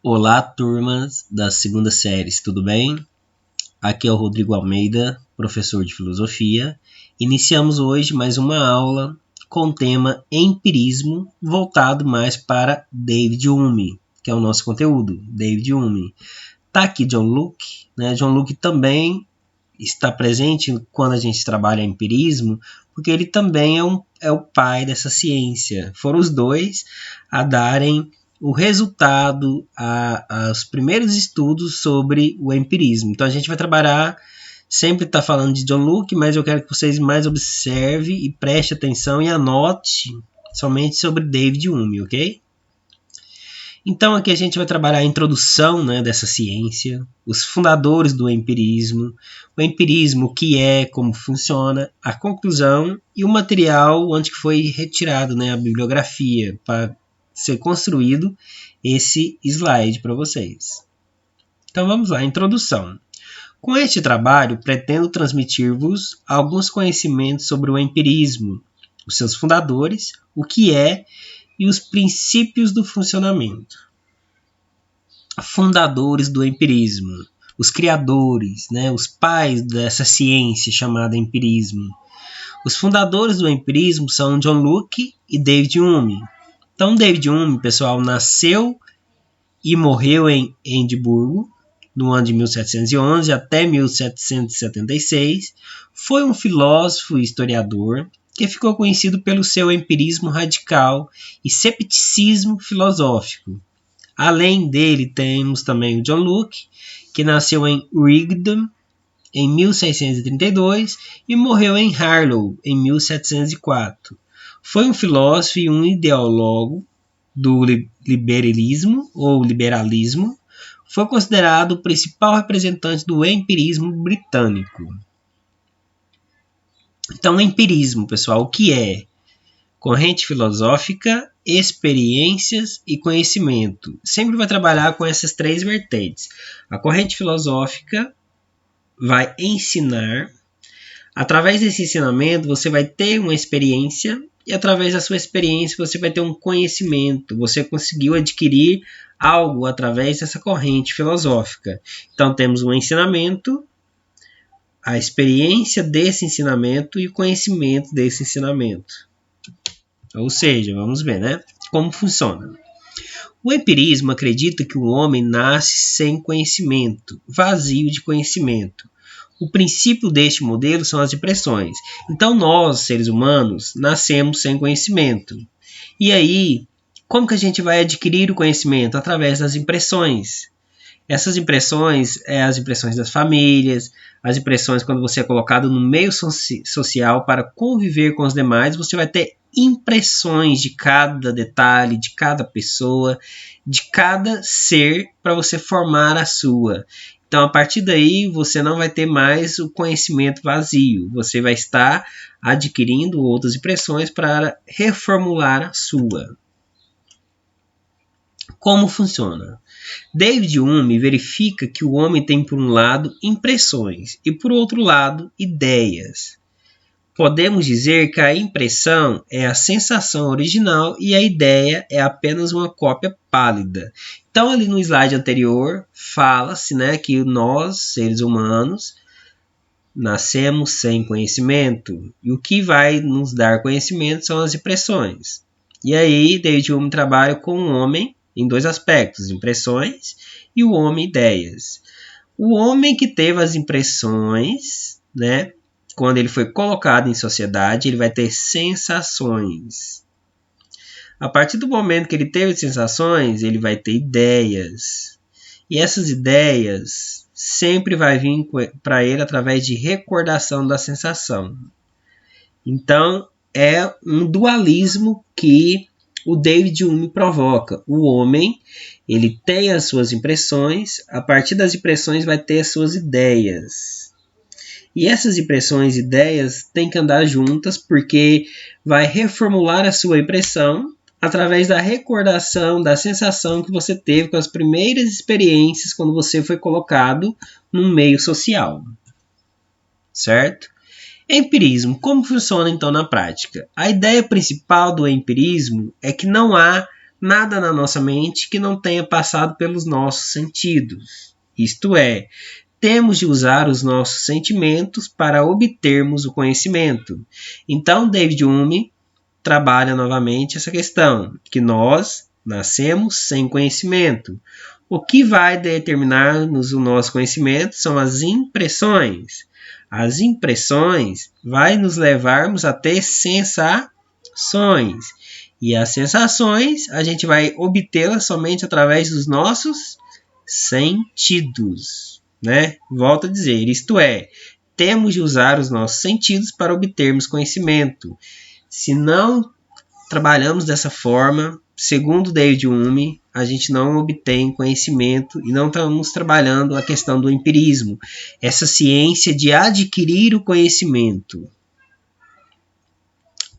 Olá, turmas das segundas séries, tudo bem? Aqui é o Rodrigo Almeida, professor de filosofia. Iniciamos hoje mais uma aula com o tema empirismo, voltado mais para David Hume, que é o nosso conteúdo, David Hume. Tá aqui John Locke, né? John Locke também está presente quando a gente trabalha empirismo, porque ele também é o pai dessa ciência. Foram os dois a darem o resultado aos primeiros estudos sobre o empirismo. Então a gente vai trabalhar, sempre está falando de John Locke, mas eu quero que vocês mais observem e prestem atenção e anote somente sobre David Hume, ok? Então aqui a gente vai trabalhar a introdução, né, dessa ciência, os fundadores do empirismo, o empirismo, o que é, como funciona, a conclusão e o material onde foi retirado, né, a bibliografia, para ser construído esse slide para vocês. Então vamos lá, introdução. Com este trabalho, pretendo transmitir-vos alguns conhecimentos sobre o empirismo, os seus fundadores, o que é e os princípios do funcionamento. Fundadores do empirismo, os criadores, né, os pais dessa ciência chamada empirismo. Os fundadores do empirismo são John Locke e David Hume. Então, David Hume, pessoal, nasceu e morreu em Edimburgo, no ano de 1711 até 1776. Foi um filósofo e historiador que ficou conhecido pelo seu empirismo radical e cepticismo filosófico. Além dele, temos também o John Locke, que nasceu em Wigton em 1632 e morreu em Harlow em 1704. Foi um filósofo e um ideólogo do liberalismo ou liberalismo. Foi considerado o principal representante do empirismo britânico. Então, empirismo, pessoal, o que é? Corrente filosófica, experiências e conhecimento. Sempre vai trabalhar com essas três vertentes. A corrente filosófica vai ensinar. Através desse ensinamento, você vai ter uma experiência e através da sua experiência você vai ter um conhecimento. Você conseguiu adquirir algo através dessa corrente filosófica. Então, temos um ensinamento, a experiência desse ensinamento e o conhecimento desse ensinamento. Ou seja, vamos ver, né? Como funciona. O empirismo acredita que o homem nasce sem conhecimento, vazio de conhecimento. O princípio deste modelo são as impressões. Então, nós, seres humanos, nascemos sem conhecimento. E aí, como que a gente vai adquirir o conhecimento? Através das impressões. Essas impressões as impressões das famílias, as impressões quando você é colocado no meio social para conviver com os demais, você vai ter impressões de cada detalhe, de cada pessoa, de cada ser para você formar a sua. Então, a partir daí, você não vai ter mais o conhecimento vazio. Você vai estar adquirindo outras impressões para reformular a sua. Como funciona? David Hume verifica que o homem tem, por um lado, impressões e, por outro lado, ideias. Podemos dizer que a impressão é a sensação original e a ideia é apenas uma cópia pálida. Então, ali no slide anterior, fala-se, né, que nós, seres humanos, nascemos sem conhecimento. E o que vai nos dar conhecimento são as impressões. E aí, David Hume trabalha com o homem em dois aspectos, impressões e o homem, ideias. O homem que teve as impressões, né, quando ele foi colocado em sociedade, ele vai ter sensações. A partir do momento que ele teve sensações, ele vai ter ideias. E essas ideias sempre vai vir para ele através de recordação da sensação. Então, é um dualismo que o David Hume provoca. O homem, ele tem as suas impressões, a partir das impressões vai ter as suas ideias. E essas impressões e ideias têm que andar juntas porque vai reformular a sua impressão através da recordação da sensação que você teve com as primeiras experiências quando você foi colocado num meio social. Certo? Empirismo. Como funciona então na prática? A ideia principal do empirismo é que não há nada na nossa mente que não tenha passado pelos nossos sentidos. Isto é, temos de usar os nossos sentimentos para obtermos o conhecimento. Então, David Hume trabalha novamente essa questão, que nós nascemos sem conhecimento. O que vai determinar-nos o nosso conhecimento são as impressões. As impressões vai nos levarmos a ter sensações. E as sensações a gente vai obtê-las somente através dos nossos sentidos, né? Volto a dizer, isto é, temos de usar os nossos sentidos para obtermos conhecimento. Se não trabalhamos dessa forma, segundo David Hume, a gente não obtém conhecimento e não estamos trabalhando a questão do empirismo, essa ciência de adquirir o conhecimento.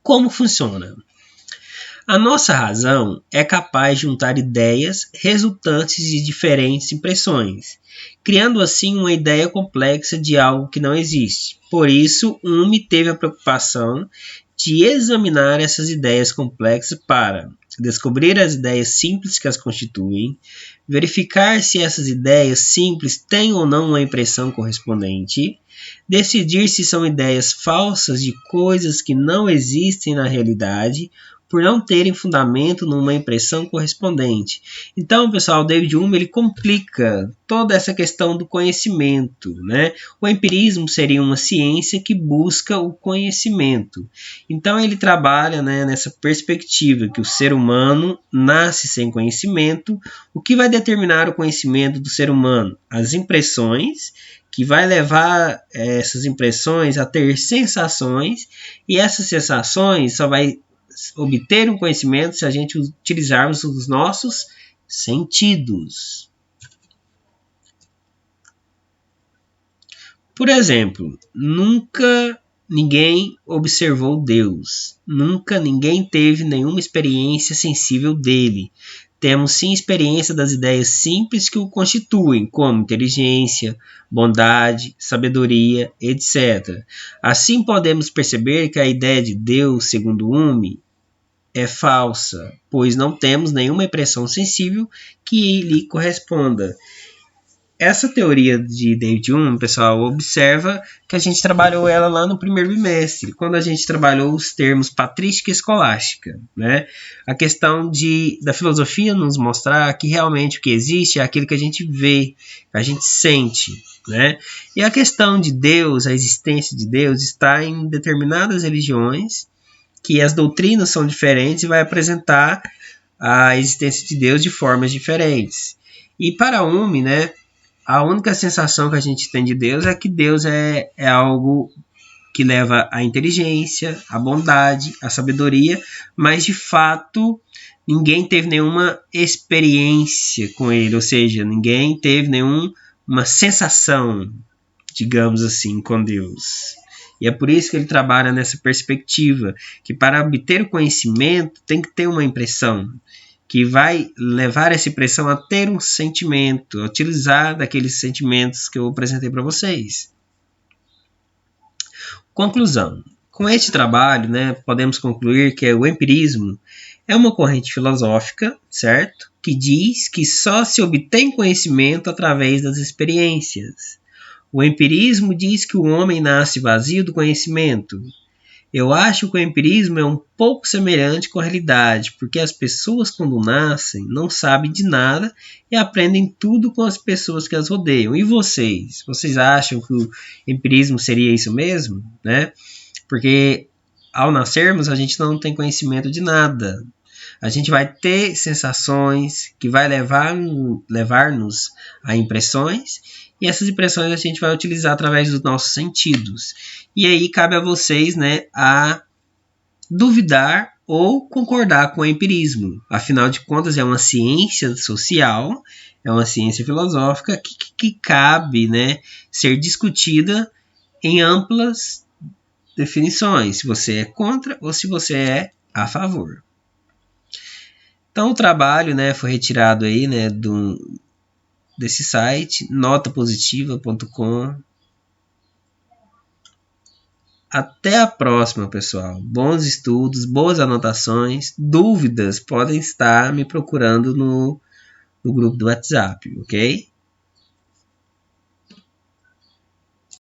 Como funciona? A nossa razão é capaz de juntar ideias resultantes de diferentes impressões, criando assim uma ideia complexa de algo que não existe. Por isso, Hume teve a preocupação de examinar essas ideias complexas para descobrir as ideias simples que as constituem, verificar se essas ideias simples têm ou não uma impressão correspondente, decidir se são ideias falsas de coisas que não existem na realidade, por não terem fundamento numa impressão correspondente. Então, pessoal, David Hume ele complica toda essa questão do conhecimento, né? O empirismo seria uma ciência que busca o conhecimento. Então, ele trabalha, né, nessa perspectiva que o ser humano nasce sem conhecimento. O que vai determinar o conhecimento do ser humano? As impressões, que vai levar essas impressões a ter sensações, e essas sensações só vai obter um conhecimento se a gente utilizarmos os nossos sentidos. Por exemplo, nunca ninguém observou Deus. Nunca ninguém teve nenhuma experiência sensível dele. Temos sim experiência das ideias simples que o constituem, como inteligência, bondade, sabedoria, etc. Assim podemos perceber que a ideia de Deus, segundo Hume, é falsa, pois não temos nenhuma impressão sensível que lhe corresponda. Essa teoria de David Hume, pessoal, observa que a gente trabalhou ela lá no primeiro bimestre, quando a gente trabalhou os termos patrística e escolástica, né? A questão da filosofia nos mostrar que realmente o que existe é aquilo que a gente vê, que a gente sente, né? E a questão de Deus, a existência de Deus, está em determinadas religiões, que as doutrinas são diferentes e vai apresentar a existência de Deus de formas diferentes. E para Hume, né, a única sensação que a gente tem de Deus é que Deus é algo que leva à inteligência, à bondade, à sabedoria, mas de fato ninguém teve nenhuma experiência com ele, ou seja, ninguém teve nenhuma sensação, digamos assim, com Deus. E é por isso que ele trabalha nessa perspectiva, que para obter o conhecimento tem que ter uma impressão, que vai levar essa impressão a ter um sentimento, a utilizar daqueles sentimentos que eu apresentei para vocês. Conclusão. Com este trabalho, né, podemos concluir que o empirismo é uma corrente filosófica, certo? Que diz que só se obtém conhecimento através das experiências. O empirismo diz que o homem nasce vazio do conhecimento. Eu acho que o empirismo é um pouco semelhante com a realidade, porque as pessoas, quando nascem, não sabem de nada e aprendem tudo com as pessoas que as rodeiam. E vocês? Vocês acham que o empirismo seria isso mesmo? Né? Porque ao nascermos, a gente não tem conhecimento de nada. A gente vai ter sensações que vai levar-nos a impressões, e essas impressões a gente vai utilizar através dos nossos sentidos. E aí cabe a vocês, né, a duvidar ou concordar com o empirismo. Afinal de contas, é uma ciência social, é uma ciência filosófica que cabe, né, ser discutida em amplas definições, se você é contra ou se você é a favor. Então o trabalho, né, foi retirado aí, né, desse site, notapositiva.com. Até a próxima, pessoal. Bons estudos, boas anotações. Dúvidas podem estar me procurando no grupo do WhatsApp, ok?